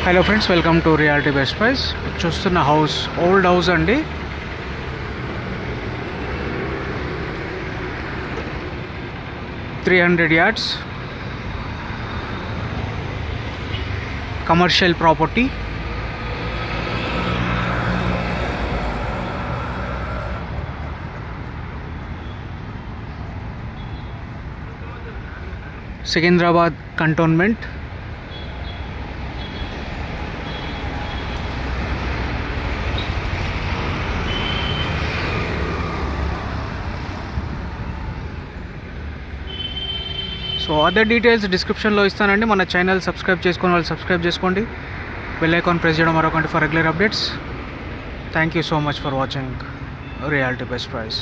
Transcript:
Hello friends, welcome to reality best price. చూస్తున్న house old house అండి. $300 commercial property. Secunderabad cantonment. So other details డిస్క్రిప్షన్లో ఇస్తానండి. మన channel subscribe చేసుకుని వాళ్ళు సబ్స్క్రైబ్ చేసుకోండి. బెల్ ఐకాన్ ప్రెస్ చేయడం మరొకటి for regular updates. Thank you so much for watching reality best price.